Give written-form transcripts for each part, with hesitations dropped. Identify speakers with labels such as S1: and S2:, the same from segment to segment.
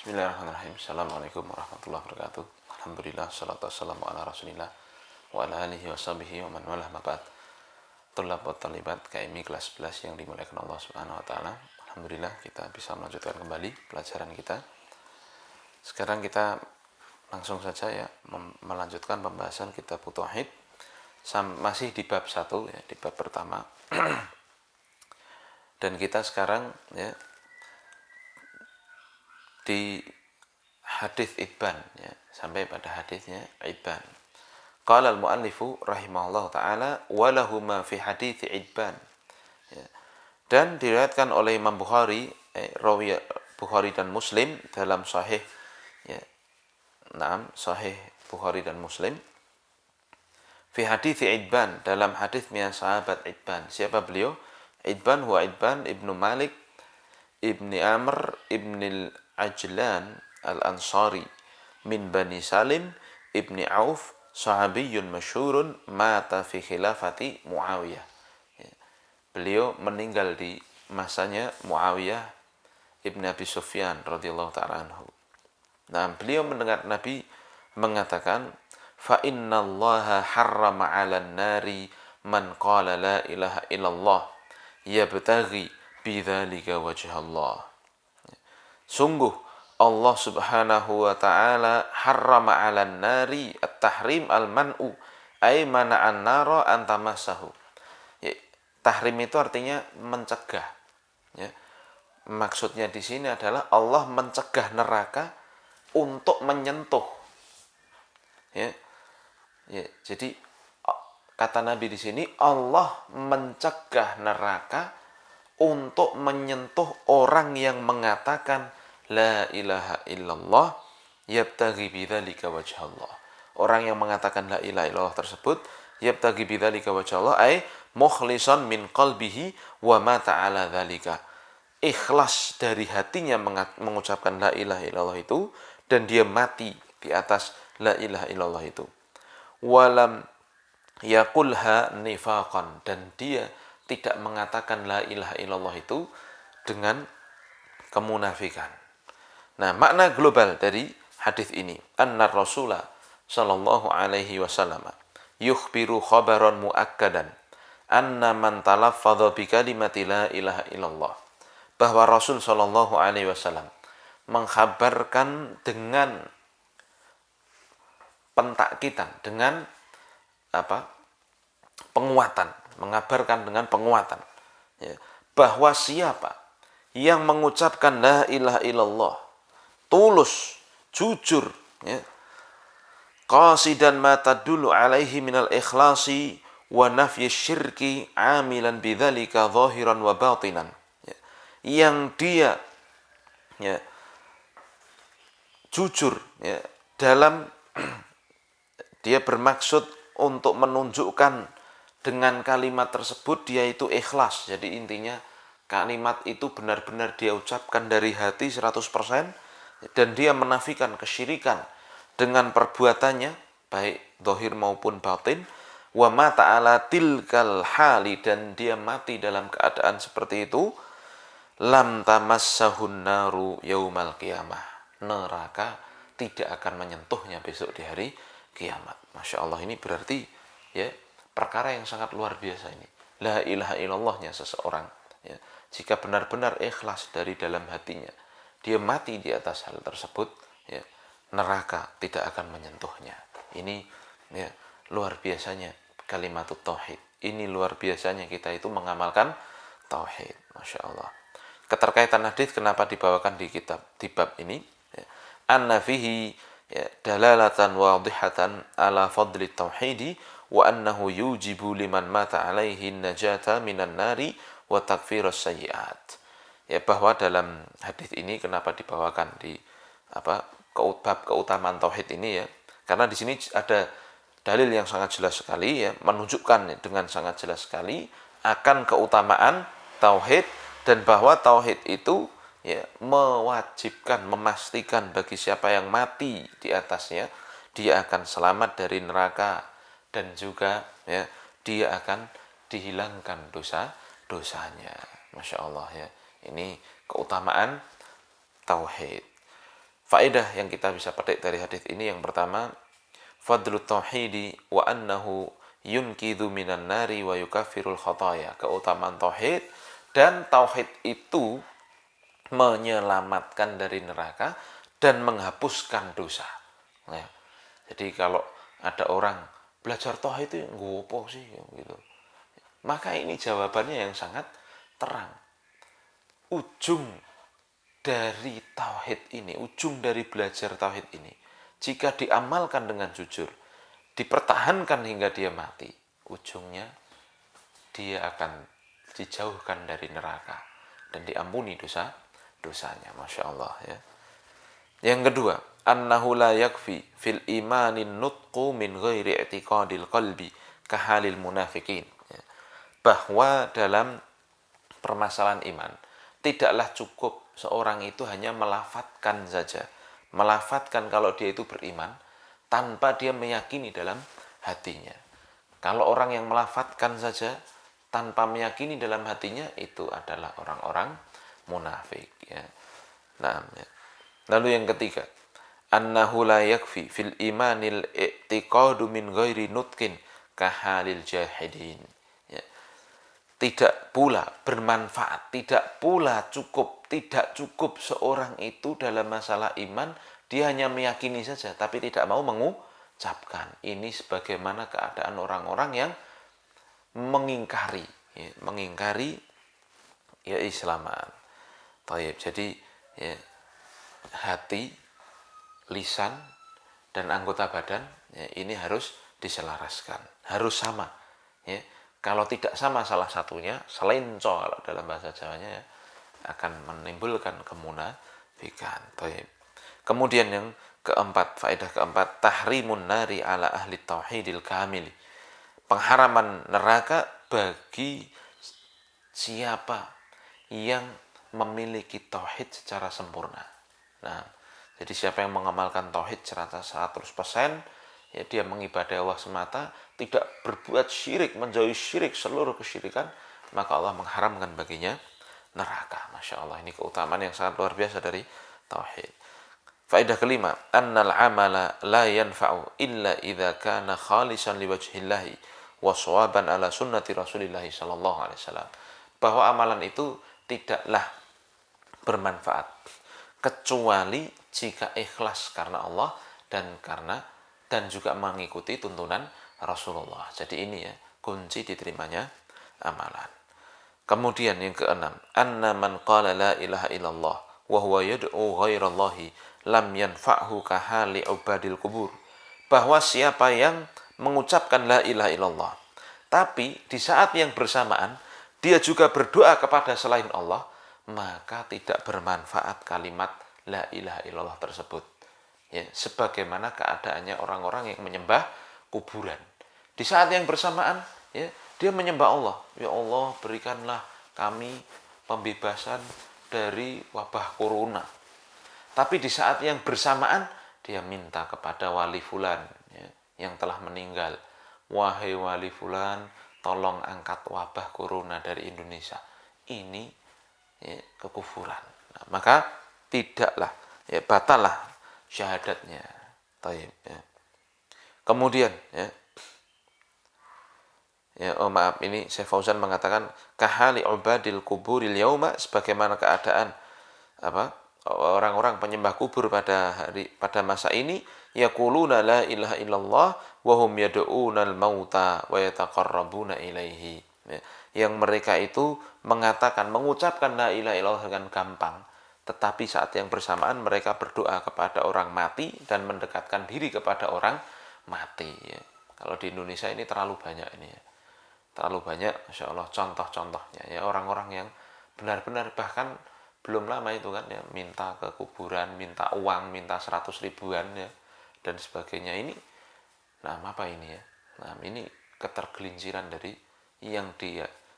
S1: Bismillahirrahmanirrahim. Assalamualaikum warahmatullahi wabarakatuh. Alhamdulillah, salatu wassalamu ala rasulillah wa ala alihi wa sahbihi wa man walah mabad. Tulab wa talibat KMI kelas 11 yang dimuliakan Allah subhanahu wa ta'ala. Alhamdulillah kita bisa melanjutkan kembali pelajaran kita. Sekarang kita langsung saja ya melanjutkan pembahasan kitab Tauhid. Masih di bab 1 ya, di bab pertama. Dan kita sekarang ya di hadis Ibban ya, sampai pada hadisnya Ibban. Qala al-muallifu rahimahullah taala wa lahu ma fi hadits Ibban. Ya. Dan diriwayatkan oleh Imam Bukhari, rawi Bukhari dan Muslim dalam sahih ya. Sahih Bukhari dan Muslim. Fi hadits Ibban, dalam hadisnya sahabat Ibban. Siapa beliau? Ibban huwa Ibban ibnu Malik ibni Amr ibni Ajlan al-Ansari min Bani Salim ibni Auf sahabiyun masyhurun mata fi khilafati Muawiyah. Ya. Beliau meninggal di masanya Muawiyah ibni Abi Sufyan radhiyallahu ta'ala anhu. Nah, beliau mendengar Nabi mengatakan, fa innallaha harrama 'alan nari man qala la ilaha illallah yabtaghi bidzalika wajhallah. Sungguh Allah subhanahu wa ta'ala harrama 'alan nari at-tahrim al-man'u ay mana'an nara antamassahu. Ya, tahrim itu artinya mencegah. Ya. Maksudnya di sini adalah Allah mencegah neraka untuk menyentuh. Ya. Ya, jadi kata Nabi di sini Allah mencegah neraka untuk menyentuh orang yang mengatakan la ilaha illallah yabtaghi bidzalika wajhallah. Orang yang mengatakan la ilaha illallah tersebut yabtaghi bidzalika wajhallah ay mukhlishan min qalbihi wa mata ala dzalika. Ikhlas dari hatinya mengucapkan la ilaha illallah itu dan dia mati di atas la ilaha illallah itu. Walam yaqulha nifaqan, dan dia tidak mengatakan la ilaha illallah itu dengan kemunafikan. Nah, makna global dari hadis ini, anna Rasulullah sallallahu alaihi wasallam yukhbiru khabaran muakkadan anna man talaffadha bi kalimati la ilaha illallah, bahwa Rasul sallallahu alaihi wasallam mengkhabarkan dengan pentakkitan, dengan penguatan, mengabarkan dengan penguatan ya, bahwa siapa yang mengucapkan la ilaha illallah tulus, jujur ya, qasidan ma tadullu alaihi minal ikhlasi wa nafyi syirki amilan bidzalika zahiran wa batinan ya, yang dia ya, jujur ya, dalam dia bermaksud untuk menunjukkan dengan kalimat tersebut dia itu ikhlas. Jadi intinya kalimat itu benar-benar dia ucapkan dari hati 100% dan dia menafikan kesyirikan dengan perbuatannya baik zahir maupun batin. Wa mata ala tilkal hali, dan dia mati dalam keadaan seperti itu, lam tamassahun naru yaumal qiyamah. Neraka tidak akan menyentuhnya besok di hari kiamat. Masya Allah, ini berarti ya perkara yang sangat luar biasa ini. La ilaha illallahnya seseorang ya, jika benar-benar ikhlas dari dalam hatinya, dia mati di atas hal tersebut ya, neraka tidak akan menyentuhnya. Ini ya luar biasanya kalimat tauhid. Ini luar biasanya kita itu mengamalkan tauhid. Masya Allah. Keterkaitan hadis kenapa dibawakan di kitab di bab ini ya, anna fihi ya, dalalatan wadihatan ala fadli tauhidi wa annahu yujibu liman mata alaihi najata minan nari wa takfirus sayyiat. Ya, bahwa dalam hadis ini kenapa dibawakan di bab keutamaan tauhid ini ya, karena di sini ada dalil yang sangat jelas sekali ya, menunjukkan dengan sangat jelas sekali akan keutamaan tauhid, dan bahwa tauhid itu ya mewajibkan, memastikan bagi siapa yang mati di atasnya dia akan selamat dari neraka, dan juga ya dia akan dihilangkan dosa-dosanya. Masya Allah ya, ini keutamaan tauhid. Faedah yang kita bisa petik dari hadis ini yang pertama, fadlut tauhidi wa annahu yunqidhu minan nari wa yukaffirul khataya. Keutamaan tauhid, dan tauhid itu menyelamatkan dari neraka dan menghapuskan dosa. Nah, jadi kalau ada orang belajar tauhid itu ngopo sih gitu. Maka ini jawabannya yang sangat terang. Ujung dari tauhid ini, ujung dari belajar tauhid ini, jika diamalkan dengan jujur, dipertahankan hingga dia mati, ujungnya dia akan dijauhkan dari neraka dan diampuni dosanya. Masya Allah ya. Yang kedua, annahu la yakfi fil imanin nutqu min ghairi i'tiqadil qalbi kahalil munafiqin. Bahwa dalam permasalahan iman, tidaklah cukup seorang itu hanya melafatkan saja. Melafatkan kalau dia itu beriman, tanpa dia meyakini dalam hatinya. Kalau orang yang melafatkan saja, tanpa meyakini dalam hatinya, itu adalah orang-orang munafik. Ya. Nah, ya. Lalu yang ketiga, annahu la yakfi fil imanil i'tiqadu min ghairi nutqin kahalil jahidin. Ya. Tidak pula bermanfaat, tidak pula cukup, tidak cukup seorang itu dalam masalah iman, dia hanya meyakini saja, tapi tidak mau mengucapkan. Ini sebagaimana keadaan orang-orang yang mengingkari, ya, mengingkari ya Islaman. Taib. Jadi ya, hati, lisan, dan anggota badan ya, ini harus diselaraskan, harus sama. Ya. Kalau tidak sama salah satunya, selenco kalau dalam bahasa Jawanya ya, akan menimbulkan kemunafikan. Taib. Kemudian yang keempat, faedah keempat, tahrimun nari ala ahli tauhidil kamili. Pengharaman neraka bagi siapa yang memiliki tauhid secara sempurna. Nah, jadi siapa yang mengamalkan tauhid secara 100%, ya dia mengibadahi Allah semata, tidak berbuat syirik, menjauhi syirik, seluruh kesyirikan, maka Allah mengharamkan baginya neraka. Masya Allah, ini keutamaan yang sangat luar biasa dari tauhid. Faedah kelima, annal amala la yanfa'u illa idza kana khalisan liwajhillahi wa shawaban ala sunnati Rasulillah sallallahu alaihi wasallam. Bahwa amalan itu tidaklah bermanfaat kecuali jika ikhlas karena Allah dan juga mengikuti tuntunan Rasulullah. Jadi ini ya kunci diterimanya amalan. Kemudian yang keenam, anna man qala la ilaha illallah wa huwa yad'u ghairallahi lam yanfa'hu kahali ubadil kubur. Bahwa siapa yang mengucapkan la ilaha illallah, tapi di saat yang bersamaan dia juga berdoa kepada selain Allah, maka tidak bermanfaat kalimat la ilaha illallah tersebut. Ya, sebagaimana keadaannya orang-orang yang menyembah kuburan. Di saat yang bersamaan, ya, dia menyembah Allah. Ya Allah, berikanlah kami pembebasan dari wabah corona. Tapi di saat yang bersamaan, dia minta kepada wali fulan ya, yang telah meninggal. Wahai wali fulan, tolong angkat wabah corona dari Indonesia. Ini ya, kekufuran. Nah, maka tidaklah, ya batallah syahadatnya. Taib, ya. Kemudian maaf, ini Syekh Fauzan mengatakan kahali ubadil kuburil yauma, sebagaimana keadaan orang-orang penyembah kubur pada masa ini, yaquluna la ilaha illallah wa hum yad'unal mauta wa yataqarrabuna ilaihi. Yang mereka itu mengucapkan la ilaha illallah dengan gampang, tetapi saat yang bersamaan mereka berdoa kepada orang mati dan mendekatkan diri kepada orang mati. Ya. Kalau di Indonesia ini terlalu banyak ini ya. Terlalu banyak, Masya Allah, contoh-contohnya. Ya, orang-orang yang benar-benar bahkan belum lama itu kan ya, minta ke kuburan, minta uang, minta 100 ribuan ya, dan sebagainya. Ini, nah apa ini ya? Nah ini ketergelinciran dari yang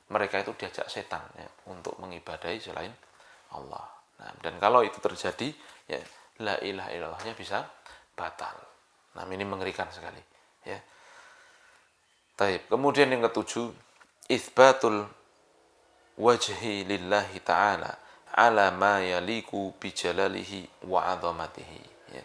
S1: mereka itu diajak setan ya, untuk mengibadahi selain Allah. Nah, dan kalau itu terjadi, ya la ilaha illallahnya bisa batal. Nah, ini mengerikan sekali. Ya. Taib. Kemudian yang ketujuh, itsbatul wajhi lillahi ta'ala ala ma yaliku bijalalihi wa 'azamatihi. Ya.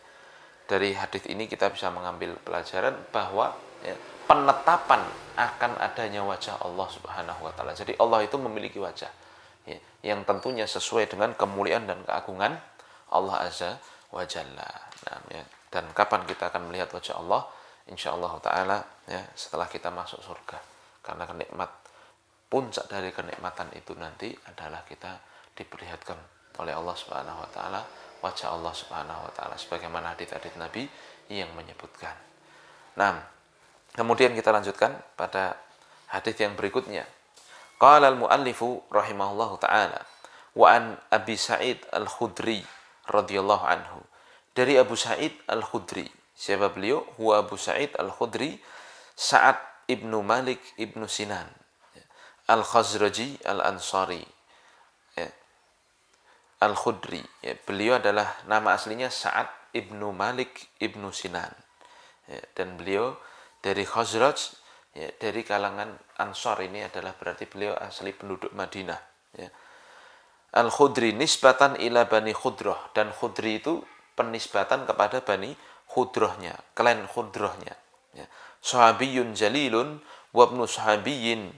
S1: Dari hadis ini kita bisa mengambil pelajaran bahwa ya, penetapan akan adanya wajah Allah Subhanahu wa taala. Jadi Allah itu memiliki wajah ya, yang tentunya sesuai dengan kemuliaan dan keagungan Allah Azza wa Jalla. Nah, ya. Dan kapan kita akan melihat wajah Allah? Insyaallah taala ya, setelah kita masuk surga. Karena kenikmat puncak dari kenikmatan itu nanti adalah kita diperlihatkan oleh Allah Subhanahu wa taala wajah Allah Subhanahu wa taala sebagaimana hadits-hadits Nabi yang menyebutkan. Nah, kemudian kita lanjutkan pada hadis yang berikutnya. Qala al-muallifu rahimahullahu taala wa an Abi Sa'id Al-Khudri radhiyallahu anhu. Dari Abu Sa'id Al-Khudri. Siapa beliau? Huwa Abu Sa'id Al-Khudri Sa'ad ibnu Malik ibnu Sinan Al-Khazraji Al-Ansari Al-Khudri. Ya, beliau adalah nama aslinya Sa'ad ibnu Malik ibnu Sinan. Ya, dan beliau dari Khazraj, ya, dari kalangan Ansar. Ini adalah berarti beliau asli penduduk Madinah. Ya. Al-Khudri nisbatan ila Bani Khudroh. Dan Khudri itu penisbatan kepada Bani Khudrohnya, klan Khudrohnya. Ya. Sahabiyun jalilun wabnu sahabiyin.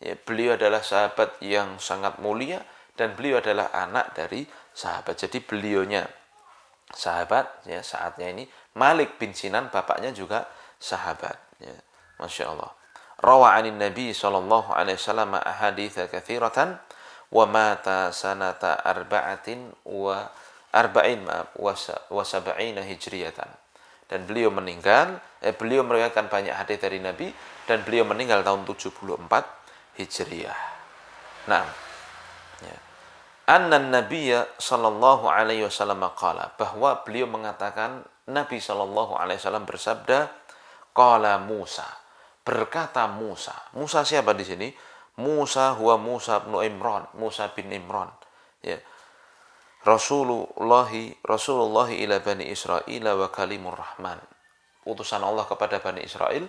S1: Ya, beliau adalah sahabat yang sangat mulia dan beliau adalah anak dari sahabat. Jadi beliaunya sahabat, ya, saatnya ini Malik bin Sinan, bapaknya juga sahabat. Ya. Masya Allah. Rawa anin Nabi sallallahu alaihi wasallam ahaditsa katsiratan wa mata sanata arba'atin wa arba'in wa sab'ina hijriyatan. Dan beliau meninggal, beliau meriwayatkan banyak hadis dari Nabi dan beliau meninggal tahun 74 Hijriah. Nah, ya. Annan Nabiyya sallallahu alaihi wasallam qala, bahwa beliau mengatakan Nabi sallallahu alaihi wasallam bersabda, qala Musa, berkata Musa. Musa siapa di sini? Musa huwa Musa bin Imran, Musa bin Imran. Ya. Rasulullah ila Bani Israil wa kalimur Rahman. Utusan Allah kepada Bani Israel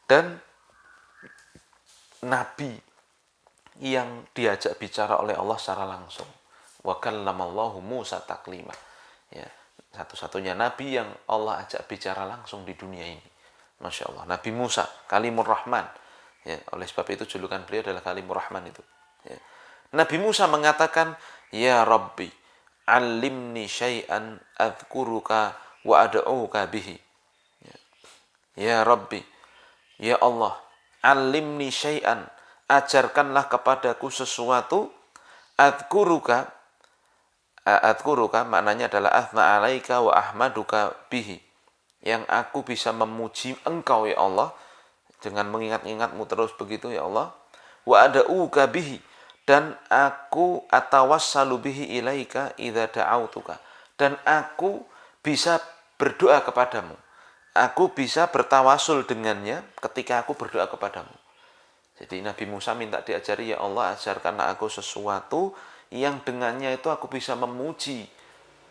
S1: dan Nabi yang diajak bicara oleh Allah secara langsung. Wa kallamallahu Musa taklima. Ya, satu-satunya nabi yang Allah ajak bicara langsung di dunia ini. Masya Allah. Nabi Musa, Kalimur Rahman. Ya, oleh sebab itu julukan beliau adalah Kalimur Rahman itu. Ya. Nabi Musa mengatakan, Ya Rabbi, alimni syai'an adhkuruka wa ad'uka bihi. Ya Rabbi, Ya Allah, alimni syai'an, ajarkanlah kepadaku sesuatu, adhkuruka maknanya adalah athna alaika wa ahmaduka bihi, yang aku bisa memuji engkau ya Allah dengan mengingat-ingatmu terus begitu ya Allah, wa ad'uka bihi, dan aku atawassalu bihi ilaika idza da'autuka, dan aku bisa berdoa kepadamu, aku bisa bertawasul dengannya ketika aku berdoa kepadamu. Jadi Nabi Musa minta diajari, ya Allah ajarkanlah aku sesuatu yang dengannya itu aku bisa memuji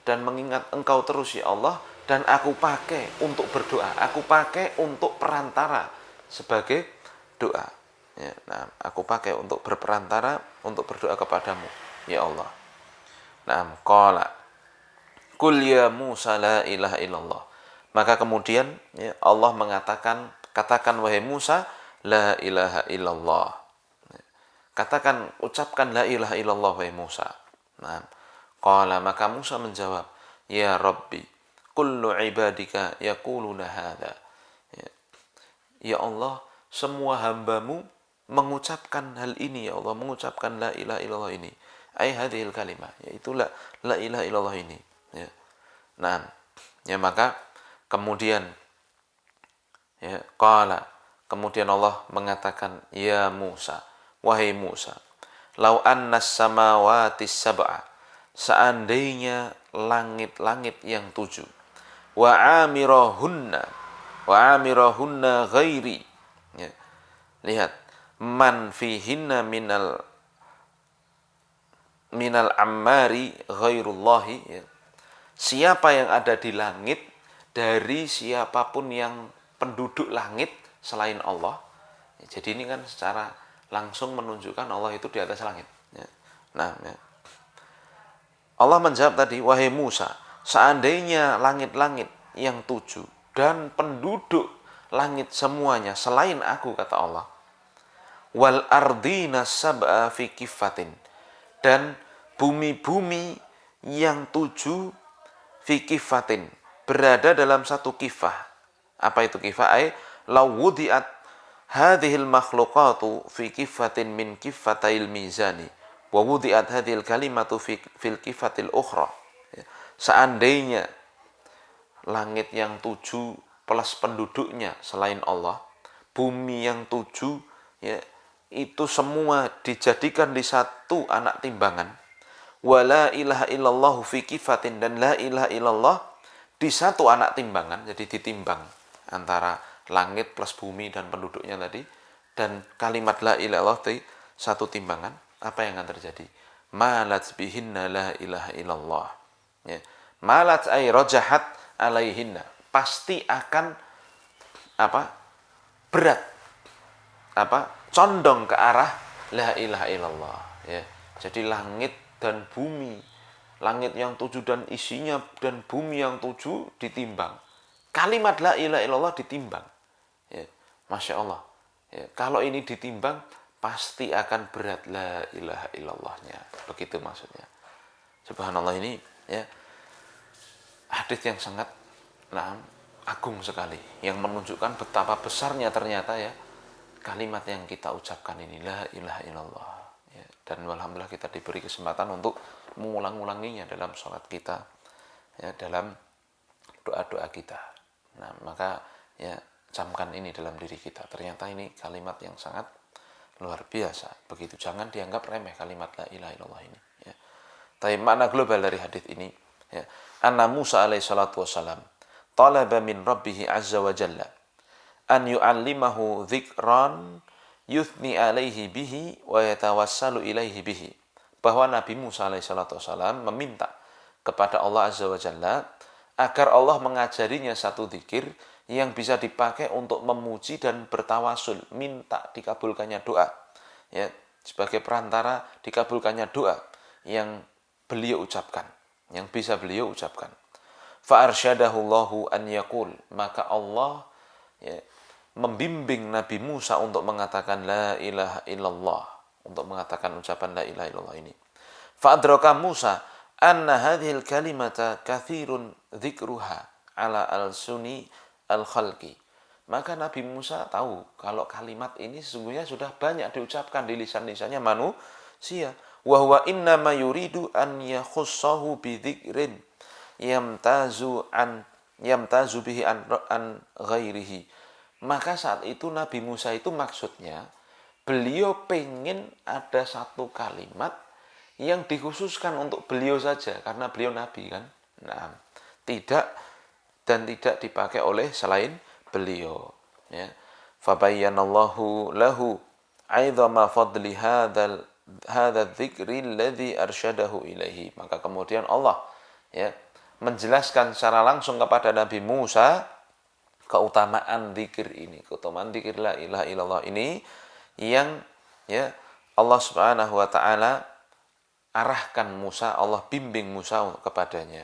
S1: dan mengingat engkau terus ya Allah, dan aku pakai untuk berdoa, aku pakai untuk perantara sebagai doa. Ya, nah, aku pakai untuk berperantara untuk berdoa kepadamu ya Allah. Nah, qala kul ya Musa la ilaha illallah. Maka kemudian ya, Allah mengatakan, katakan wahai Musa, la ilaha illallah. Katakan, ucapkan la ilaha illallah wahai Musa. Nah, qala, maka Musa menjawab, ya Rabbi, kullu ibadika yaquluna hadza. Ya Allah, semua hambamu mengucapkan hal ini ya Allah, mengucapkan la ilaha illallah ini. Ai hadhil kalimah, yaitu la ilaha illallah ini. Ya. Nah, ya maka kemudian ya qala, kemudian Allah mengatakan, ya Musa, wahai Musa, lau annas samawati sab'a, seandainya langit-langit yang 7, wa amirahunna ghairi, ya. Lihat, man fihinna minal ammari ghairullahi, ya. Siapa yang ada di langit dari siapapun yang penduduk langit selain Allah. Ya, jadi ini kan secara langsung menunjukkan Allah itu di atas langit. Ya. Nah, ya. Allah menjawab tadi, wahai Musa, seandainya langit-langit yang 7 dan penduduk langit semuanya selain aku, kata Allah, wal ardina sab'a fi kifatin, dan bumi-bumi yang 7 fi kifatin, berada dalam satu kifah. Apa itu kifah? Ay law wudi'at hadhil makhluqatu fi kifatin min kifatail mizani wa wudi'at hadhil kalimatu fil kifatil ukhra. Seandainya langit yang 7 plus penduduknya selain Allah, bumi yang 7, ya, itu semua dijadikan di satu anak timbangan, wala ilaha illallah fi kifatin, dan la ilaha illallah di satu anak timbangan, jadi ditimbang antara langit plus bumi dan penduduknya tadi, dan kalimat la ilaha illallah di satu timbangan, apa yang akan terjadi? Malat bihinna la ilaha illallah, ya. Malat ay rajahat alaihinna, pasti akan berat, condong ke arah la ilaha illallah, ya. Jadi langit dan bumi, langit yang 7 dan isinya dan bumi yang 7 ditimbang, kalimat la ilaha illallah ditimbang, ya. Masya Allah, ya. Kalau ini ditimbang pasti akan berat la ilaha illallahnya, begitu maksudnya. Subhanallah, ini ya hadis yang sangat agung sekali, yang menunjukkan betapa besarnya ternyata ya kalimat yang kita ucapkan ini, la ilaha illallah, ya. Dan alhamdulillah kita diberi kesempatan untuk mengulang-ulanginya dalam sholat kita, ya, dalam doa-doa kita. Nah, maka ya camkan ini dalam diri kita, ternyata ini kalimat yang sangat luar biasa, begitu. Jangan dianggap remeh kalimat la ilaha illallah ini, ya. Tapi makna global dari hadis ini, ya, anna Musa alaihi salatu wassalam talaba min rabbih azza wa jalla an yu'allimahu dzikran yuthni alaihi bihi wa yatawassalu ilaihi bihi, bahwa Nabi Musa alaihi salatu wassalam meminta kepada Allah azza wa jalla agar Allah mengajarinya satu zikir yang bisa dipakai untuk memuji dan bertawasul, minta dikabulkannya doa, ya, sebagai perantara dikabulkannya doa yang beliau ucapkan, yang bisa beliau ucapkan. Fa arsyadahu Allahu an yaqul, maka Allah, ya, membimbing Nabi Musa untuk mengatakan la ilaha illallah, untuk mengatakan ucapan la ilaha illallah ini. Fa adraka Musa anna hadhil kalimata kathirun dzikruha ala al-suni al-khalqi, maka Nabi Musa tahu kalau kalimat ini sesungguhnya sudah banyak diucapkan di lisan-lisannya manusia. Wa huwa innama yuridu an yakhussahu bi dzikrin yamtazu bihi an ghairihi. Maka saat itu Nabi Musa itu maksudnya beliau pengen ada satu kalimat yang dikhususkan untuk beliau saja, karena beliau nabi kan. Nah, tidak dipakai oleh selain beliau, ya. Fabayyanallahu lahu aidhama fadli hadza dzikri alladzi arsyadahu ilaihi, maka kemudian Allah, ya, menjelaskan secara langsung kepada Nabi Musa keutamaan zikir ini, keutamaan zikir la ilaha illallah ini yang, ya, Allah Subhanahu wa taala arahkan Musa, Allah bimbing Musa kepadanya.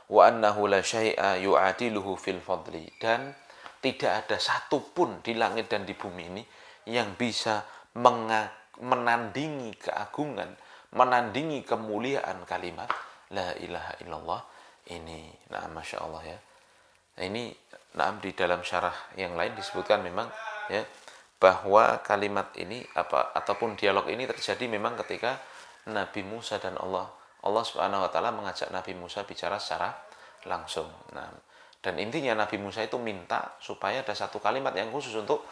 S1: Wa annahu la syai'a yu'adiluhu fil fadli, dan tidak ada satupun di langit dan di bumi ini yang bisa menandingi keagungan, menandingi kemuliaan kalimat la ilaha illallah ini. Nah, Masya Allah, ya. Nah, ini di dalam syarah yang lain disebutkan memang, ya, bahwa kalimat ini ataupun dialog ini terjadi memang ketika Nabi Musa dan Allah Subhanahu wa taala mengajak Nabi Musa bicara secara langsung. Nah, dan intinya Nabi Musa itu minta supaya ada satu kalimat yang khusus untuk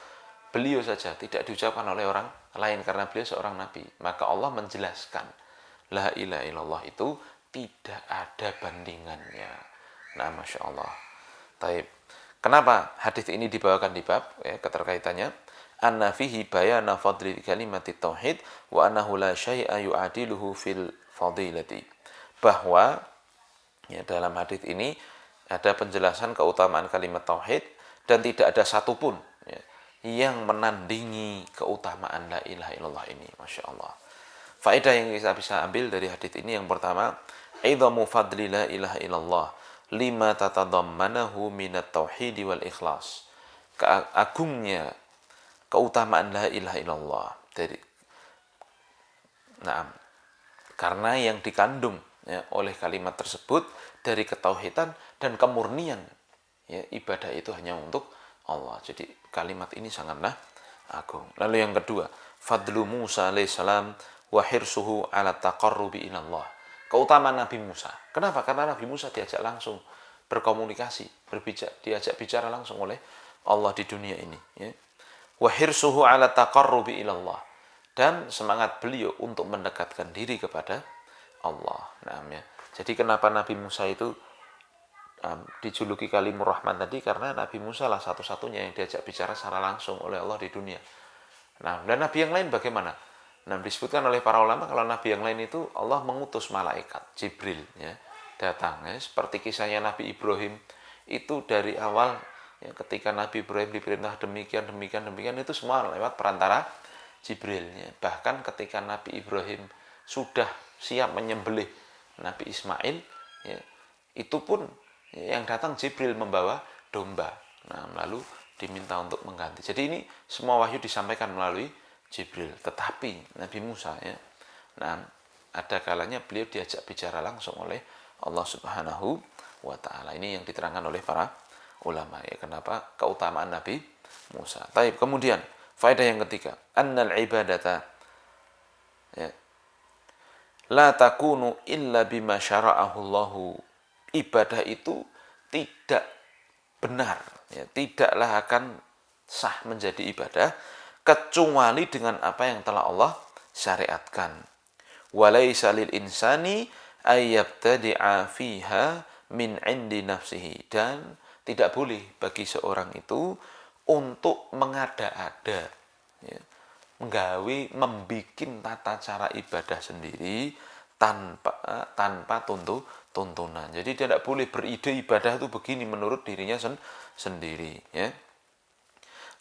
S1: beliau saja, tidak diucapkan oleh orang lain karena beliau seorang nabi. Maka Allah menjelaskan la ilaha illallah itu tidak ada bandingannya. Nah, Masya Allah. Taib. Kenapa hadis ini dibawakan di bab, ya, keterkaitannya? Anna fihi bayana fadli kalimati tauhid wa annahu la syai'a yu'adiluhu fil fadilati. Bahwa, ya, dalam hadis ini ada penjelasan keutamaan kalimat tauhid dan tidak ada satupun, ya, yang menandingi keutamaan la ilaha illallah ini. Masya Allah. Faedah yang kita bisa ambil dari hadis ini, yang pertama, idhamu fadli la ilaha illallah lima tatadammanahu minat tauhid wal ikhlas. Keagungnya keutamaan la ilaha illallah dari karena yang dikandung ya, oleh kalimat tersebut dari ketauhidan dan kemurnian ya, ibadah itu hanya untuk Allah. Jadi kalimat ini sangatlah agung. Lalu yang kedua, fadlu Musa alaihissalam wa hirsuhu ala taqarrubi ilallah. Keutamaan Nabi Musa. Kenapa? Karena Nabi Musa diajak langsung berkomunikasi, diajak bicara langsung oleh Allah di dunia ini ya. Wa hirsuhu ala taqarrubi ilallah, dan semangat beliau untuk mendekatkan diri kepada Allah. Ya. Jadi kenapa Nabi Musa itu dijuluki Kalimur Rahman tadi, karena Nabi Musa lah satu-satunya yang diajak bicara secara langsung oleh Allah di dunia. Nah, dan Nabi yang lain bagaimana? Nah, disebutkan oleh para ulama kalau Nabi yang lain itu Allah mengutus malaikat Jibril ya, datang ya, seperti kisahnya Nabi Ibrahim itu dari awal ya, ketika Nabi Ibrahim diperintah demikian itu semua lewat perantara Jibril ya. Bahkan ketika Nabi Ibrahim sudah siap menyembelih Nabi Ismail ya, itu pun yang datang Jibril membawa domba. Nah, lalu diminta untuk mengganti. Jadi ini semua wahyu disampaikan melalui Jibril. Tetapi Nabi Musa ya, nah ada kalanya beliau diajak bicara langsung oleh Allah Subhanahu wa taala. Ini yang diterangkan oleh para ulama ya, kenapa keutamaan Nabi Musa. Baik, kemudian faedah yang ketiga, annal ibadata ya, la takunu illa bima syara'ahu Allahu. Ibadah itu tidak benar ya, tidaklah akan sah menjadi ibadah kecuali dengan apa yang telah Allah syariatkan. Walaisa lil insani ayyabtadi'a fiha min 'indi nafsihi, dan tidak boleh bagi seorang itu untuk mengada-ada ya, membikin tata cara ibadah sendiri tanpa tuntunan. Jadi tidak boleh beride ibadah itu begini menurut dirinya sendiri ya.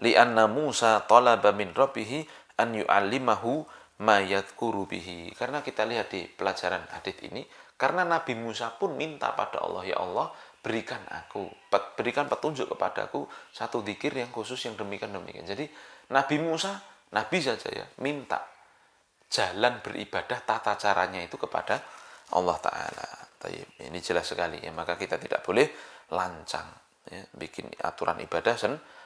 S1: Li'anna Musa talaba min rabbih an yu'allimahu ma yadhkuru bihi. Karena kita lihat di pelajaran hadis ini, karena Nabi Musa pun minta pada Allah, ya Allah, berikan petunjuk kepadaku satu zikir yang khusus yang demikian. Jadi Nabi Musa, Nabi saja ya, minta jalan beribadah tata caranya itu kepada Allah Ta'ala. Ini jelas sekali ya, maka kita tidak boleh lancang ya, bikin aturan ibadah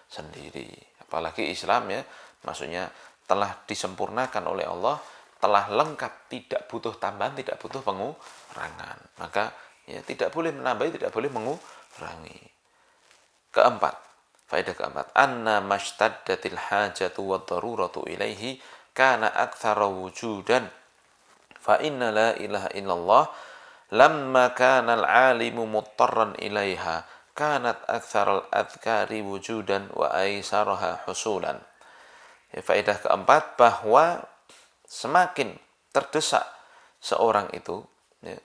S1: sendiri. Apalagi Islam ya, maksudnya telah disempurnakan oleh Allah, telah lengkap, tidak butuh tambahan, tidak butuh pengurangan. Maka ya tidak boleh menambahi, tidak boleh mengurangi. Keempat, faedah keempat, anna mashtaddatil hajatu wa daruratu ilaihi kana aktsara wujudan fa inna la ilaha illallah lamma kana al-alimu muttarran ilaiha kanat aktsaral adhkari wujudan wa aisaraha husulan. Ya, faedah keempat, bahwa semakin terdesak seorang itu ya,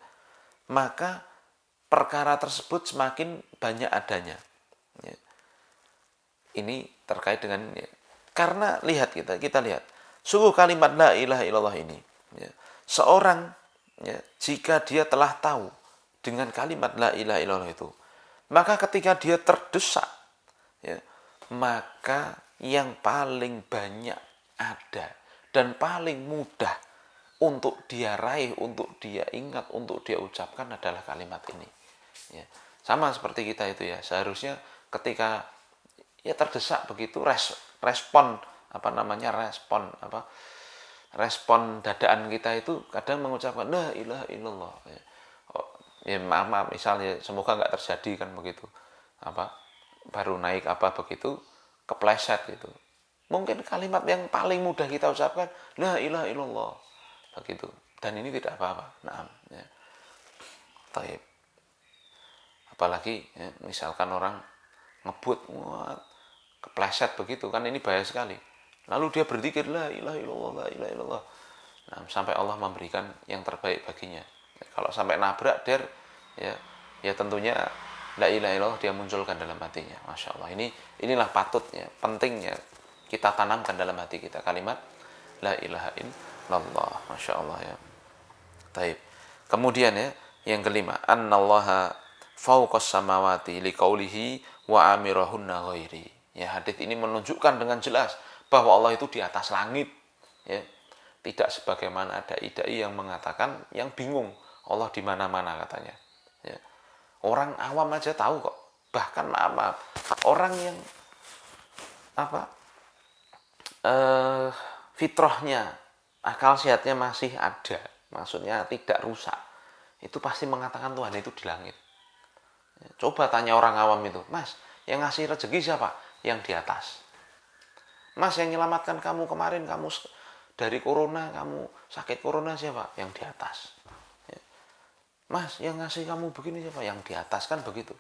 S1: maka perkara tersebut semakin banyak adanya ya. Ini terkait dengan ya, karena kita lihat sungguh kalimat la ilaha illallah ini ya, seorang ya, jika dia telah tahu dengan kalimat la ilaha illallah itu, maka ketika dia terdesak ya, maka yang paling banyak ada dan paling mudah untuk dia raih, untuk dia ingat, untuk dia ucapkan adalah kalimat ini ya. Sama seperti kita itu ya, seharusnya ketika ya terdesak begitu, respon dadaan kita itu kadang mengucapkan la ilaha illallah ya. Ya maaf misalnya, semoga nggak terjadi kan begitu, baru naik begitu kepleset gitu, mungkin kalimat yang paling mudah kita ucapkan la ilaha illallah begitu, dan ini tidak apa-apa. Nah ya. Taib. Apalagi ya, misalkan orang ngebut kepleset begitu kan, ini bahaya sekali, lalu dia berzikir la ilaha illallah, la ilaha illallah, nah, sampai Allah memberikan yang terbaik baginya. Kalau sampai nabrak der ya tentunya la ilaha illallah dia munculkan dalam hatinya. Masya Allah, inilah patutnya, pentingnya kita tanamkan dalam hati kita kalimat la ilaha illallah. Masya Allah ya. Taib. Kemudian ya, Yang kelima, annallaha fauqas samawati liqaulihi wa amirahunna ghairi. Ya, hadis ini menunjukkan dengan jelas bahwa Allah itu di atas langit. Ya. Tidak sebagaimana ada dai yang mengatakan, yang bingung Allah di mana-mana katanya. Ya. Orang awam aja tahu kok. Bahkan maaf, orang yang apa? Fitrahnya, akal sehatnya masih ada, maksudnya tidak rusak, itu pasti mengatakan Tuhan itu di langit. Coba tanya orang awam itu, Mas, yang ngasih rezeki siapa? Yang di atas. Mas, yang menyelamatkan kamu kemarin, kamu dari corona, kamu sakit corona siapa? Yang di atas. Mas, yang ngasih kamu begini siapa? Yang di atas, kan begitu.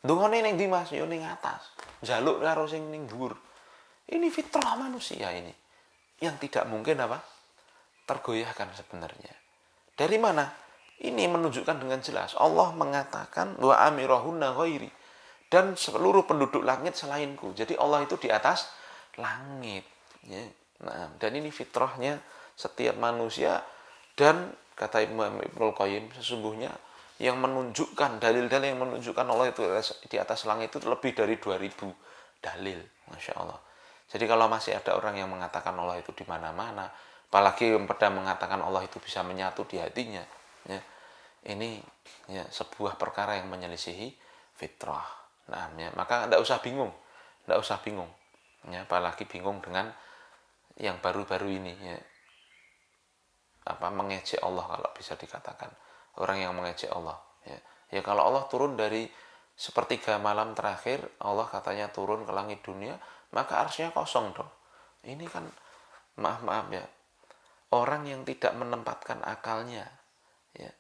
S1: Dungane ning ndi Mas? Yo ning atas. Njaluk karo sing ning dhuwur. Ini fitrah manusia ini. Yang tidak mungkin apa? Tergoyahkan sebenarnya. Dari mana? Ini menunjukkan dengan jelas Allah mengatakan wa amirahunna ghairi, dan seluruh penduduk langit selainku. Jadi Allah itu di atas langit, ya. Nah, dan ini fitrahnya setiap manusia, dan kata Imam Ibnul Qayyim, sesungguhnya yang menunjukkan dalil-dalil yang menunjukkan Allah itu di atas langit itu lebih dari 2000 dalil, Masya Allah. Jadi kalau masih ada orang yang mengatakan Allah itu di mana-mana, apalagi yang pada mengatakan Allah itu bisa menyatu di hatinya, ya, ini ya sebuah perkara yang menyelisihi fitrah. Nah, ya, maka tidak usah bingung, ya, apalagi bingung dengan yang baru-baru ini, ya, apa, mengejek Allah, kalau bisa dikatakan orang yang mengejek Allah, ya. Ya, kalau Allah turun dari sepertiga malam terakhir, Allah katanya turun ke langit dunia, maka arsy-nya kosong dong. Ini kan maaf ya, orang yang tidak menempatkan akalnya, ya,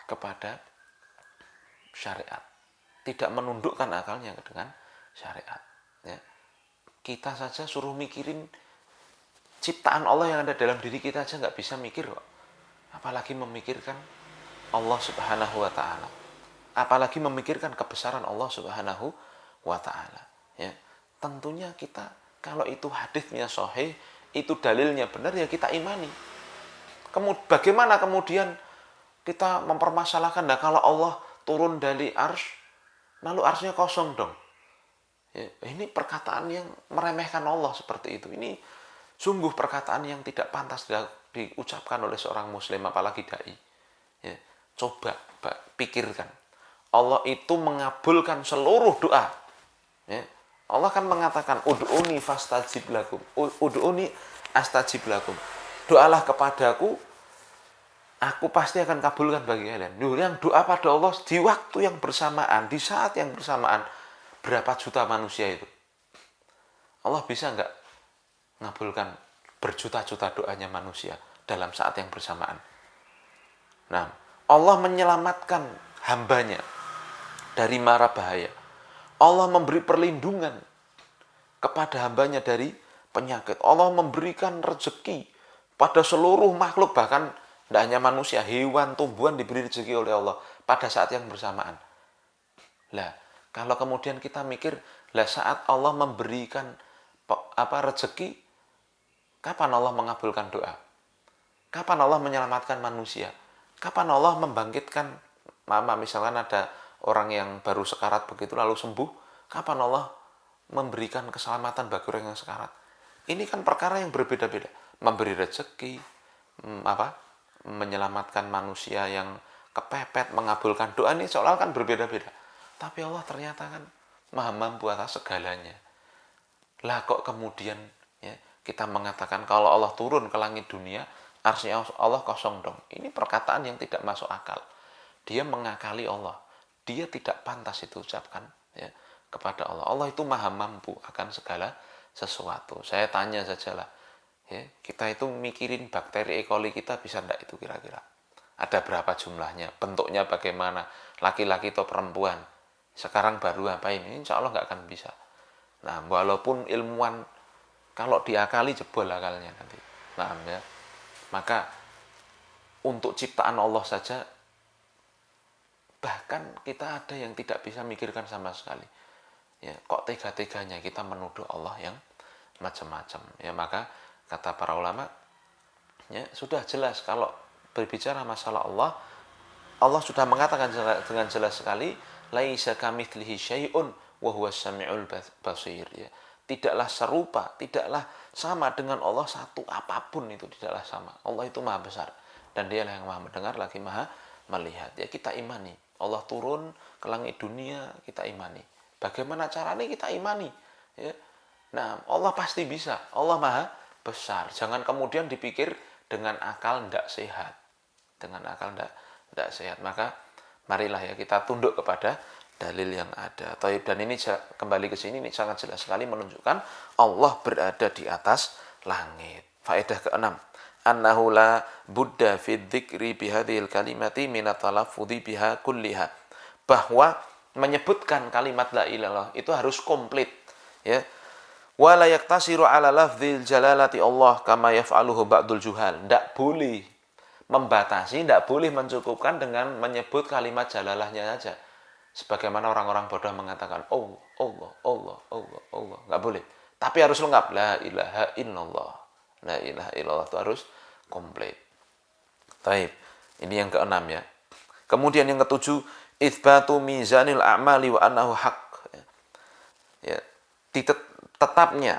S1: kepada syariat, tidak menundukkan akalnya dengan syariat, ya. Kita saja suruh mikirin ciptaan Allah yang ada dalam diri kita aja nggak bisa mikir kok, apalagi memikirkan Allah Subhanahu wa Ta'ala, apalagi memikirkan kebesaran Allah Subhanahu wa Ta'ala, ya. Tentunya kita, kalau itu hadisnya sahih, itu dalilnya benar, ya kita imani. Bagaimana kemudian kita mempermasalahkan, nah kalau Allah turun dari arsy, lalu arsy-nya kosong dong. Ya, ini perkataan yang meremehkan Allah seperti itu. Ini sungguh perkataan yang tidak pantas diucapkan oleh seorang muslim, apalagi dai. Ya, coba pikirkan. Allah itu mengabulkan seluruh doa. Ya, Allah kan mengatakan, ud'uni fastajib lakum. Ud'uni astajib lakum. Doalah kepadaku, aku pasti akan kabulkan bagi kalian. Yang doa pada Allah di waktu yang bersamaan, di saat yang bersamaan, berapa juta manusia itu? Allah bisa nggak ngabulkan berjuta-juta doanya manusia dalam saat yang bersamaan? Nah, Allah menyelamatkan hambanya dari mara bahaya. Allah memberi perlindungan kepada hambanya dari penyakit. Allah memberikan rezeki pada seluruh makhluk, bahkan tidak hanya manusia, hewan, tumbuhan diberi rezeki oleh Allah pada saat yang bersamaan. Lah, kalau kemudian kita mikir, lah saat Allah memberikan rezeki, kapan Allah mengabulkan doa? Kapan Allah menyelamatkan manusia? Kapan Allah membangkitkan, misalkan ada orang yang baru sekarat begitu lalu sembuh, kapan Allah memberikan keselamatan bagi orang yang sekarat? Ini kan perkara yang berbeda-beda. Memberi rezeki, menyelamatkan manusia yang kepepet, mengabulkan doa, ini seolah kan berbeda-beda. Tapi Allah ternyata kan maha mampu atas segalanya. Lah kok kemudian, ya, kita mengatakan kalau Allah turun ke langit dunia, arsy Allah kosong dong. Ini perkataan yang tidak masuk akal. Dia mengakali Allah. Dia tidak pantas itu ucapkan, ya, kepada Allah. Allah itu maha mampu akan segala sesuatu. Saya tanya sajalah, ya, kita itu mikirin bakteri E. coli kita bisa enggak itu kira-kira? Ada berapa jumlahnya? Bentuknya bagaimana? Laki-laki atau perempuan? Sekarang baru apa ini? Insya Allah nggak akan bisa. Nah, walaupun ilmuwan kalau diakali jebol akalnya nanti. Nah, ya, maka untuk ciptaan Allah saja bahkan kita ada yang tidak bisa mikirkan sama sekali. Ya, kok tega-teganya kita menuduh Allah yang macam-macam. Ya, maka kata para ulama, ya sudah jelas kalau berbicara masalah Allah, Allah sudah mengatakan dengan jelas sekali, laisa kamitslihi syai'un wa huwas samiul basir, ya. Tidaklah serupa, tidaklah sama dengan Allah satu apapun, itu tidaklah sama. Allah itu maha besar dan Dialah yang maha mendengar lagi maha melihat. Ya, kita imani. Allah turun ke langit dunia, kita imani. Bagaimana caranya kita imani? Ya. Nah, Allah pasti bisa. Allah maha besar. Jangan kemudian dipikir dengan akal tidak sehat. Dengan akal tidak sehat. Maka marilah ya kita tunduk kepada dalil yang ada. Dan ini kembali ke sini, ini sangat jelas sekali menunjukkan Allah berada di atas langit. Faedah ke-6, annahu la budda fi dzikri bihadhil kalimati min at-talaffudhi biha kulliha. Bahwa menyebutkan kalimat la ilaha illallah itu harus komplit, ya. Wala yaktasiru ala lafdzil jalalati Allah kama yaf'aluhu ba'dul juhal. Tidak boleh membatasi, tidak boleh mencukupkan dengan menyebut kalimat jalalahnya saja. Sebagaimana orang-orang bodoh mengatakan Allah, Allah, Allah, Allah, Allah. Nggak boleh. Tapi harus lengkap. La ilaha illallah. La ilaha illallah itu harus komplit. Taib. Ini yang ke-6 ya. Kemudian yang ke-7, itsbatu mizanil a'mali wa annahu haq. Ya. Tetapnya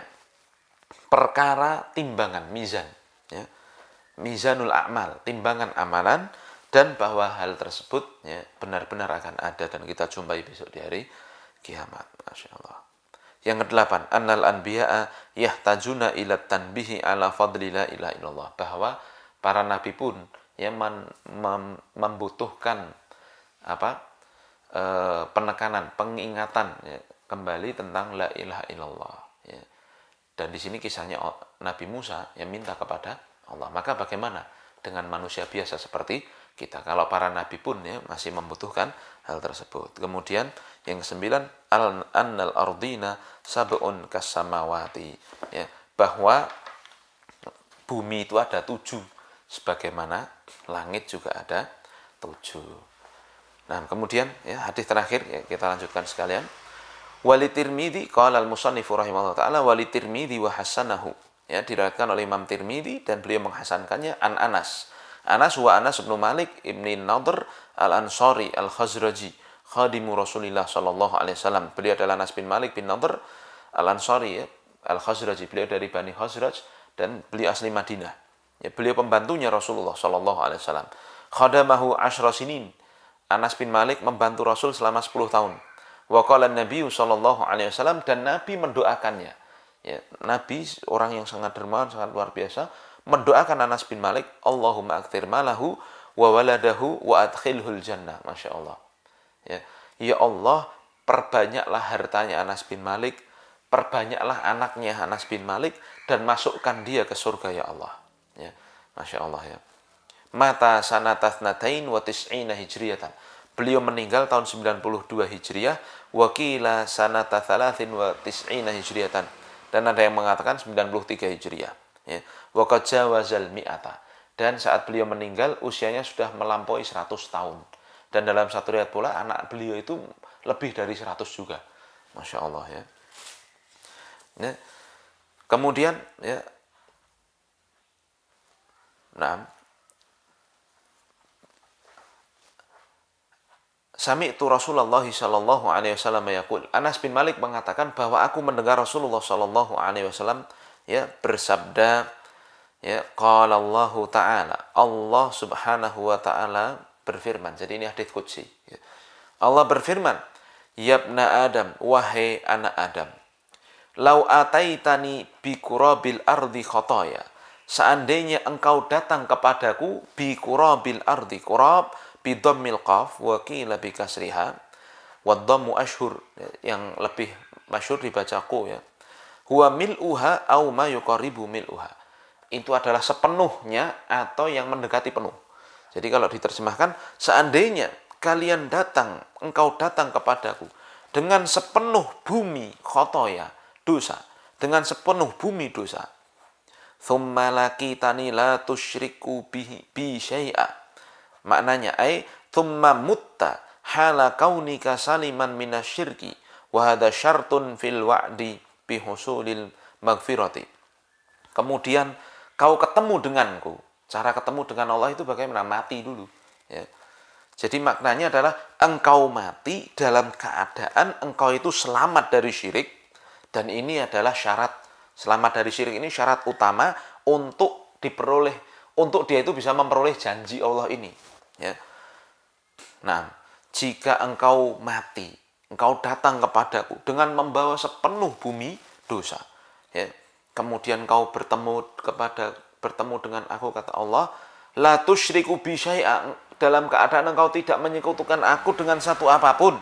S1: perkara timbangan, mizan. Ya. Mizanul a'mal, timbangan amalan, dan bahwa hal tersebut ya, benar-benar akan ada dan kita jumpai besok di hari kiamat. Masya Allah. Yang ke-8, annal anbiya'a yahtajuna ila tanbihi ala fadli la ilaha illallah. Bahwa para nabi pun ya membutuhkan penekanan, pengingatan ya, kembali tentang la ilaha illallah. Ya. Dan di sini kisahnya Nabi Musa yang minta kepada Allah. Maka bagaimana dengan manusia biasa seperti kita? Kalau para nabi pun ya masih membutuhkan hal tersebut. Kemudian yang ke-9, annal ardina sab'un kasamawati. Ya, bahwa bumi itu ada 7, sebagaimana langit juga ada 7. Nah, kemudian ya hadis terakhir ya, kita lanjutkan sekalian. Wali Tirmidzi qala al-musannif rahimahullah taala wali Tirmidzi wa hasanahu. Ya, diriwayatkan oleh Imam Tirmidzi dan beliau menghasankannya an Anas. Anas bin Malik ibni Nadhr al-Ansari al-Khazraji, khadimu Rasulillah sallallahu alaihi wasallam. Beliau adalah Anas bin Malik bin Nadhr al-Ansari ya, al-Khazraji. Beliau dari Bani Khazraj dan beliau asli Madinah. Ya, beliau pembantunya Rasulullah sallallahu alaihi wasallam. Khadamahu 10 sinin. Anas bin Malik membantu Rasul selama 10 tahun. Wa qala an-nabiy sallallahu alaihi wasallam, dan Nabi mendoakannya. Ya, Nabi orang yang sangat dermawan, sangat luar biasa, mendoakan Anas bin Malik, Allahumma akthir malahu wa waladahu wa adkhilhul jannah. Masya Allah. Ya Allah, perbanyaklah hartanya Anas bin Malik, perbanyaklah anaknya Anas bin Malik, dan masukkan dia ke surga ya Allah. Ya, Masya Allah ya. Mata sanatatsnatain wa tis'ina hijriyatan. Beliau meninggal tahun 92 Hijriah, wakila sanata thalathin wa tis'ina hijriyatan. Dan ada yang mengatakan 93 Hijriah. Ya. Wa qad jawazal mi'ata. Dan saat beliau meninggal, usianya sudah melampaui 100 tahun. Dan dalam satu riwayat pula, anak beliau itu lebih dari 100 juga. Masya Allah ya. Ya. Kemudian, ya. Nah, Sami'tu Rasulullah sallallahu alaihi wasallam yaqul. Anas bin Malik mengatakan bahwa aku mendengar Rasulullah sallallahu alaihi wasallam ya bersabda, ya, qala Allah taala, Allah Subhanahu wa taala berfirman. Jadi ini hadits qudsi ya. Allah berfirman, yabna Adam, wahai anak Adam, lau ataitani bi qurabil ardi khataya, seandainya engkau datang kepadaku bi qurabil ardi, qurab bidammil qaf wa qila bi kasriha wa dhammu ashhur, yang lebih masyhur dibaca qu ya. Huwa mil'uha au ma yuqaribu mil'uha. Itu adalah sepenuhnya atau yang mendekati penuh. Jadi kalau diterjemahkan, seandainya kalian datang, engkau datang kepadaku dengan sepenuh bumi khotoya, dosa, dengan sepenuh bumi dosa. Tsumma laqitani la tusyriku bi syai'a. Maknanya tsumma mutta hala kaunika saliman minasyirki wa hadza syartun fil wa'di bi husulil maghfirati. Kemudian kau ketemu denganku. Cara ketemu dengan Allah itu bagaimana? Mati dulu. Ya. Jadi maknanya adalah engkau mati dalam keadaan engkau itu selamat dari syirik. Dan ini adalah syarat, selamat dari syirik ini syarat utama untuk diperoleh, untuk dia itu bisa memperoleh janji Allah ini. Ya. Nah, jika engkau mati, engkau datang kepadaku dengan membawa sepenuh bumi dosa. Ya. Kemudian engkau bertemu dengan aku, kata Allah, la tusyriku bi syai'a, dalam keadaan engkau tidak menyekutukan aku dengan satu apapun.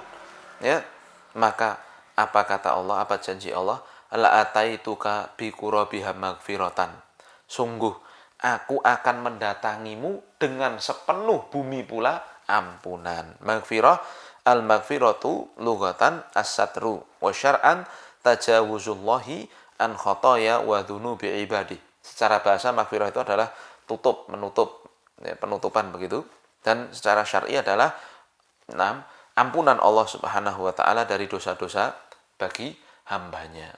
S1: Ya. Maka apa kata Allah, apa janji Allah? La ataituka bi qurabiha magfiratan. Sungguh aku akan mendatangimu dengan sepenuh bumi pula ampunan. Magfirah, al-magfiratu lughatan as-satru wa syar'an tajawuzullahi an khotoya wa dhunubi ibadi. Secara bahasa magfirah itu adalah tutup, menutup, ya, penutupan begitu. Dan secara syar'i adalah ampunan Allah Subhanahu wa taala dari dosa-dosa bagi hambanya.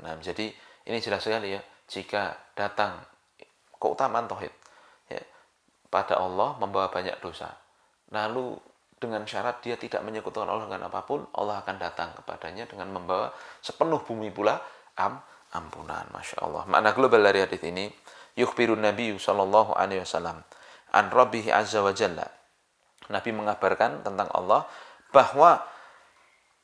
S1: Nah, jadi ini jelas sekali ya, jika datang keutamaan tauhid ya, pada Allah membawa banyak dosa. Lalu dengan syarat dia tidak menyekutukan Allah dengan apapun, Allah akan datang kepadanya dengan membawa sepenuh bumi pula ampunan. Masya Allah. Makna global dari hadis ini, yukhbirun Nabi sallallahu alaihi wasallam an Rabbih azza wa jalla. Nabi mengabarkan tentang Allah bahwa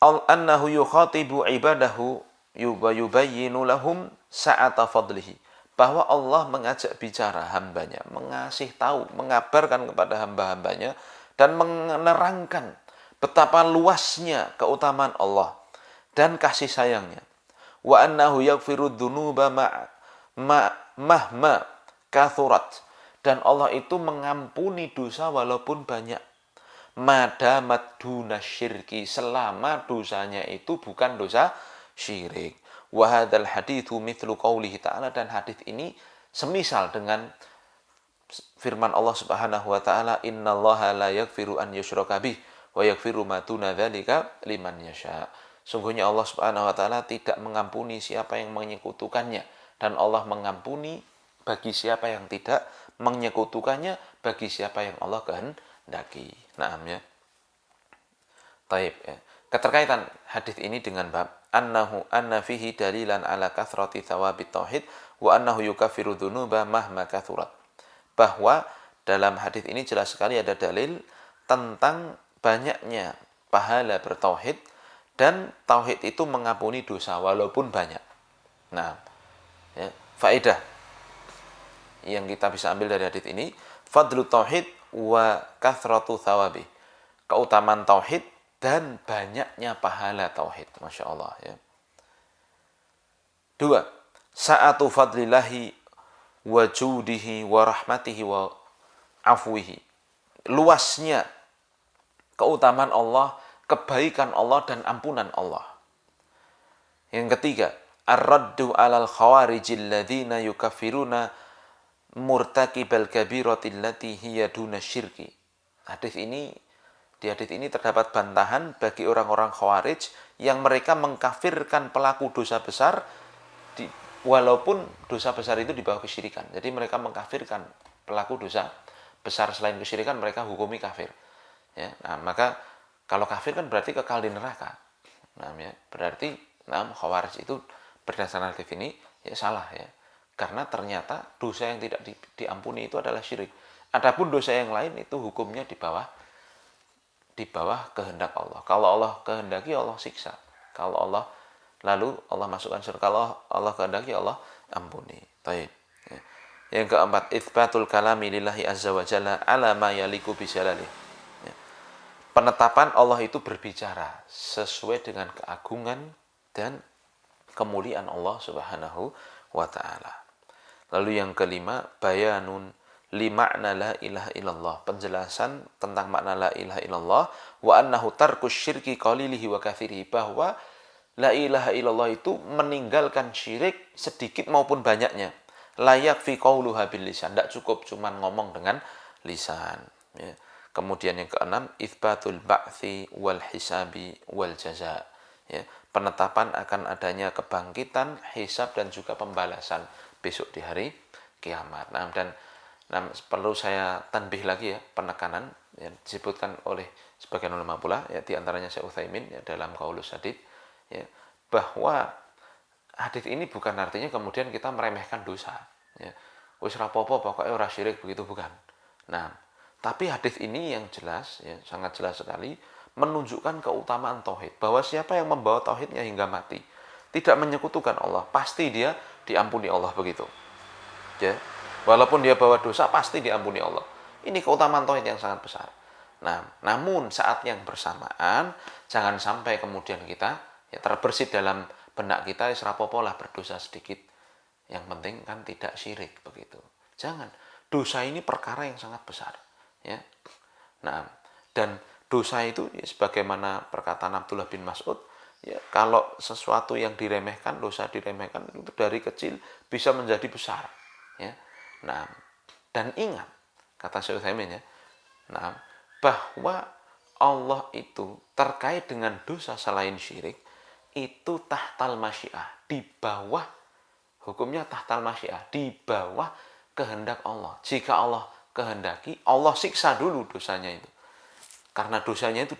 S1: annahu yukhatibu ibadahu yubayyinu lahum sa'ata fadlihi. Bahwa Allah mengajak bicara hambanya, mengasih tahu, mengabarkan kepada hamba-hambanya dan menerangkan betapa luasnya keutamaan Allah dan kasih sayangnya. Wa annahu yaghfiru dzunuba mahma kathurat, dan Allah itu mengampuni dosa walaupun banyak. Madamat duna syirki, selama dosanya itu bukan dosa syirik. Wa hadzal haditsu mithlu qaulihi ta'ala, dan hadis ini semisal dengan firman Allah Subhanahu wa taala, innallaha la yaghfiru an yushraka bih wa yaghfiru ma duna dzalika liman yasha. Sungguhnya Allah Subhanahu wa taala tidak mengampuni siapa yang menyekutukannya, dan Allah mengampuni bagi siapa yang tidak menyekutukannya, bagi siapa yang Allah kehendaki. Naam ya. Taib ya. Keterkaitan hadis ini dengan bab anna fihi dalilan ala kathrati thawabit tauhid wa annahu yukaffiru dzunuba mahma kathurat. Bahwa dalam hadis ini jelas sekali ada dalil tentang banyaknya pahala bertauhid, dan tauhid itu mengampuni dosa walaupun banyak. Nah, ya, faedah yang kita bisa ambil dari hadis ini, fadlu tauhid wa kathratu thawabi. Keutamaan tauhid dan banyaknya pahala tauhid. Masya Allah ya. 2. Sa'atu fadlillahi wa judihi wa rahmatihi wa afwihi. Luasnya keutamaan Allah, kebaikan Allah dan ampunan Allah. Yang ketiga, ar-raddu 'alal khawarijil ladzina yukaffiruna murtakibal kabirati allati hiya duna syirki. Di hadis ini terdapat bantahan bagi orang-orang khawarij yang mereka mengkafirkan pelaku dosa besar walaupun dosa besar itu di bawah kesyirikan. Jadi mereka mengkafirkan pelaku dosa besar selain kesyirikan, mereka hukumi kafir. Ya, nah, maka kalau kafir kan berarti kekal di neraka. Nah, ya, berarti khawarij itu berdasarkan hadis ini ya salah ya. Karena ternyata dosa yang tidak diampuni itu adalah syirik. Adapun dosa yang lain itu hukumnya di bawah kehendak Allah. Kalau Allah kehendaki, Allah siksa. Kalau Allah masukkan surga. Kalau Allah kehendaki, Allah ampuni. Baik. Yang keempat, itsbatul kalami lillahi azza wa jalla ala ma yaliku bi jalalihi. Penetapan Allah itu berbicara sesuai dengan keagungan dan kemuliaan Allah Subhanahu wa taala. Lalu yang kelima, bayanun li ma'na la ilaha illallah, penjelasan tentang makna la ilaha illallah, wa annahu tarkus syirki qalilihi wa katsirihi, bahwa la ilaha illallah itu meninggalkan syirik sedikit maupun banyaknya. Layak fi qauluha bil lisan, tidak cukup cuman ngomong dengan lisan ya. Kemudian yang keenam, itsbatul ba'tsi wal hisabi wal jaza ya, penetapan akan adanya kebangkitan, hisab dan juga pembalasan besok di hari kiamat. Nah, dan Nah, perlu saya tanbih lagi ya, penekanan yang disebutkan oleh sebagian ulama pula ya, di antaranya Syekh Utsaimin ya, dalam Qaulus Sadid ya, bahwa hadis ini bukan artinya kemudian kita meremehkan dosa ya. Wis rapopo pokoknya ora syirik, begitu bukan. Nah, tapi hadis ini yang jelas ya, sangat jelas sekali menunjukkan keutamaan tauhid, bahwa siapa yang membawa tauhidnya hingga mati, tidak menyekutukan Allah, pasti dia diampuni Allah, begitu. Ya. Walaupun dia bawa dosa, pasti diampuni Allah. Ini keutamaan tauhid yang sangat besar. Nah, namun saat yang bersamaan, jangan sampai kemudian kita ya terbersit dalam benak kita, serapopo lah berdosa sedikit. Yang penting kan tidak syirik, begitu. Jangan. Dosa ini perkara yang sangat besar. Ya. Nah, dan dosa itu ya, sebagaimana perkataan Abdullah bin Mas'ud, ya, kalau sesuatu yang diremehkan, dosa diremehkan itu dari kecil bisa menjadi besar. Ya. Nah, dan ingat kata Syekh Utsaimin ya, nah, bahwa Allah itu terkait dengan dosa selain syirik itu tahtal masyiah, di bawah hukumnya, tahtal masyiah, di bawah kehendak Allah. Jika Allah kehendaki, Allah siksa dulu dosanya itu. Karena dosanya itu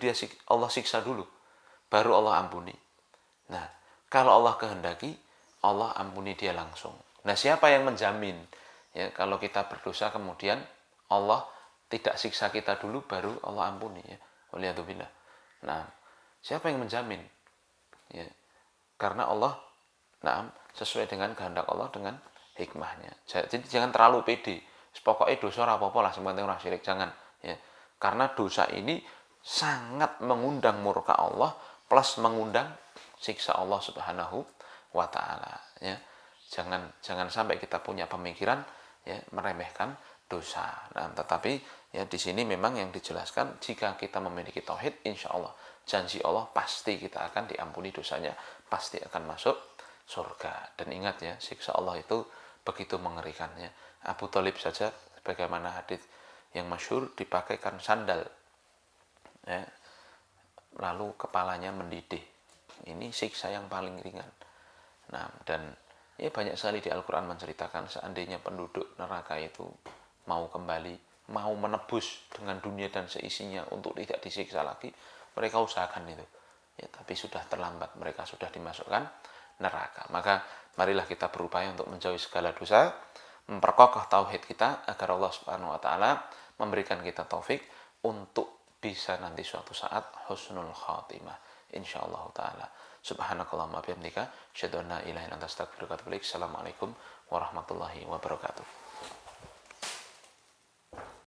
S1: Allah siksa dulu, baru Allah ampuni. Nah, kalau Allah kehendaki, Allah ampuni dia langsung. Nah, siapa yang menjamin ya kalau kita berdosa kemudian Allah tidak siksa kita dulu baru Allah ampuni ya. Waliyadzubillah. Nah, siapa yang menjamin? Ya, karena Allah sesuai dengan kehendak Allah dengan hikmahnya. Jadi jangan terlalu pede. Pokoknya dosa apa-apa lah, sebenarnya orang syirik, jangan ya. Karena dosa ini sangat mengundang murka Allah plus mengundang siksa Allah Subhanahu wa taala ya. Jangan sampai kita punya pemikiran ya meremehkan dosa. Nah, tetapi ya di sini memang yang dijelaskan, jika kita memiliki tauhid, insya Allah janji Allah pasti kita akan diampuni dosanya, pasti akan masuk surga. Dan ingat ya, siksa Allah itu begitu mengerikannya. Abu Thalib saja bagaimana hadis yang masyhur, dipakaikan sandal ya, lalu kepalanya mendidih. Ini siksa yang paling ringan. Nah, dan ya banyak sekali di Al-Quran menceritakan seandainya penduduk neraka itu mau kembali, mau menebus dengan dunia dan seisinya untuk tidak disiksa lagi, mereka usahakan itu. Ya, tapi sudah terlambat, mereka sudah dimasukkan neraka. Maka marilah kita berupaya untuk menjauhi segala dosa, memperkokoh tauhid kita agar Allah Subhanahu wa taala memberikan kita taufik untuk bisa nanti suatu saat husnul khatimah insyaallah taala. Subhanakallahumma bihamdika asyhadu an la ilaha illa anta astaghfiruka wa atubu ilaik. Assalamualaikum warahmatullahi wabarakatuh.